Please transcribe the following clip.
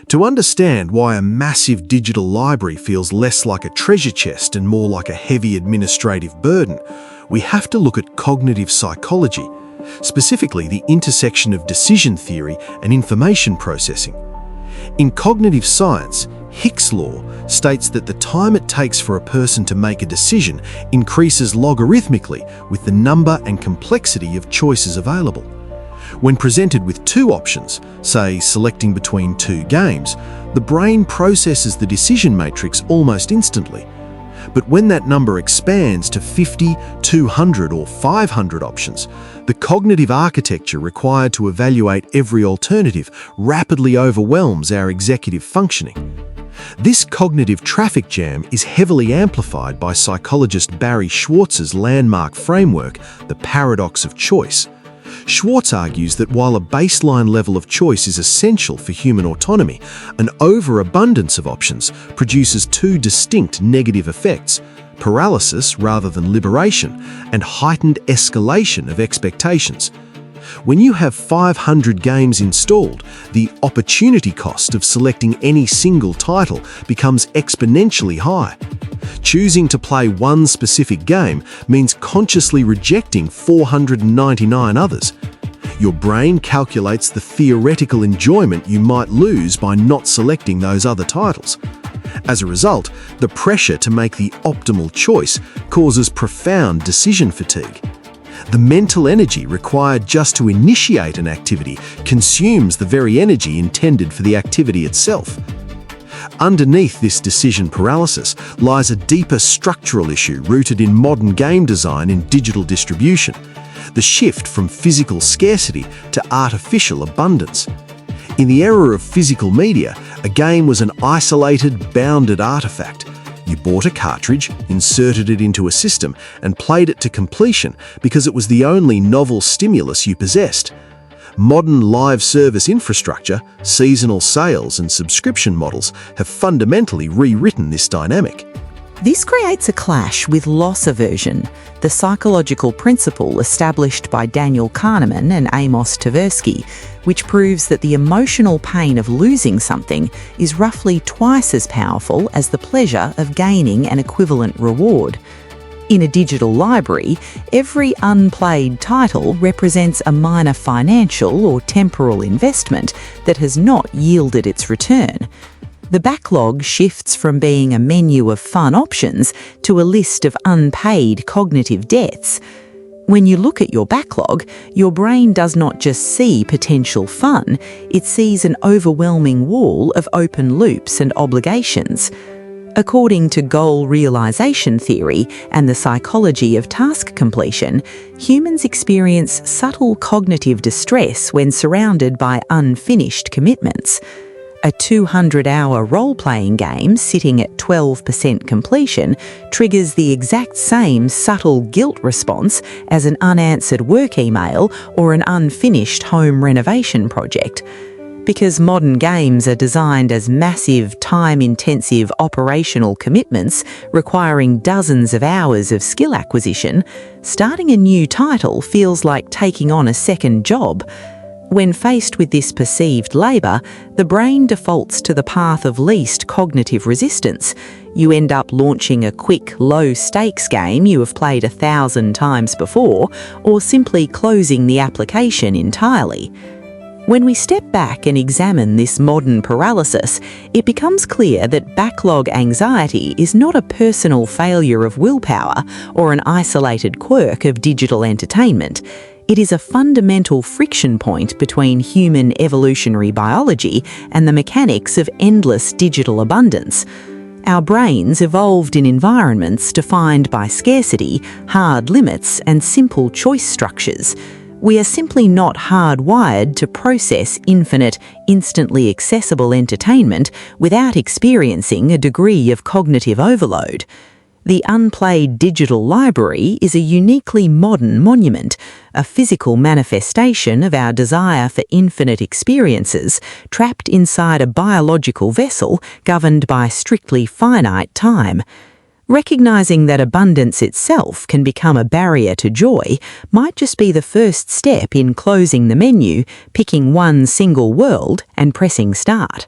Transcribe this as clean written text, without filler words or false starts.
To understand why a massive digital library feels less like a treasure chest and more like a heavy administrative burden, we have to look at cognitive psychology, specifically the intersection of decision theory and information processing. In cognitive science, Hicks' law states that the time it takes for a person to make a decision increases logarithmically with the number and complexity of choices available. When presented with two options, say selecting between two games, the brain processes the decision matrix almost instantly. But when that number expands to 50, 200 or 500 options, the cognitive architecture required to evaluate every alternative rapidly overwhelms our executive functioning. This cognitive traffic jam is heavily amplified by psychologist Barry Schwartz's landmark framework, the paradox of choice. Schwartz argues that while a baseline level of choice is essential for human autonomy, an overabundance of options produces two distinct negative effects: paralysis rather than liberation, and heightened escalation of expectations. When you have 500 games installed, the opportunity cost of selecting any single title becomes exponentially high. Choosing to play one specific game means consciously rejecting 499 others. Your brain calculates the theoretical enjoyment you might lose by not selecting those other titles. As a result, the pressure to make the optimal choice causes profound decision fatigue. The mental energy required just to initiate an activity consumes the very energy intended for the activity itself. Underneath this decision paralysis lies a deeper structural issue rooted in modern game design and digital distribution: the shift from physical scarcity to artificial abundance. In the era of physical media, a game was an isolated, bounded artifact. You bought a cartridge, inserted it into a system, and played it to completion because it was the only novel stimulus you possessed. Modern live service infrastructure, seasonal sales, and subscription models have fundamentally rewritten this dynamic. This creates a clash with loss aversion, the psychological principle established by Daniel Kahneman and Amos Tversky, which proves that the emotional pain of losing something is roughly twice as powerful as the pleasure of gaining an equivalent reward. In a digital library, every unplayed title represents a minor financial or temporal investment that has not yielded its return. The backlog shifts from being a menu of fun options to a list of unpaid cognitive debts. When you look at your backlog, your brain does not just see potential fun, it sees an overwhelming wall of open loops and obligations. According to goal realization theory and the psychology of task completion, humans experience subtle cognitive distress when surrounded by unfinished commitments. A 200-hour role-playing game sitting at 12% completion triggers the exact same subtle guilt response as an unanswered work email or an unfinished home renovation project. Because modern games are designed as massive, time-intensive operational commitments requiring dozens of hours of skill acquisition, starting a new title feels like taking on a second job. When faced with this perceived labour, the brain defaults to the path of least cognitive resistance. You end up launching a quick, low-stakes game you have played 1,000 times before, or simply closing the application entirely. When we step back and examine this modern paralysis, it becomes clear that backlog anxiety is not a personal failure of willpower or an isolated quirk of digital entertainment. It is a fundamental friction point between human evolutionary biology and the mechanics of endless digital abundance. Our brains evolved in environments defined by scarcity, hard limits, and simple choice structures. We are simply not hardwired to process infinite, instantly accessible entertainment without experiencing a degree of cognitive overload. The unplayed digital library is a uniquely modern monument, a physical manifestation of our desire for infinite experiences, trapped inside a biological vessel governed by strictly finite time. Recognizing that abundance itself can become a barrier to joy might just be the first step in closing the menu, picking one single world, and pressing start.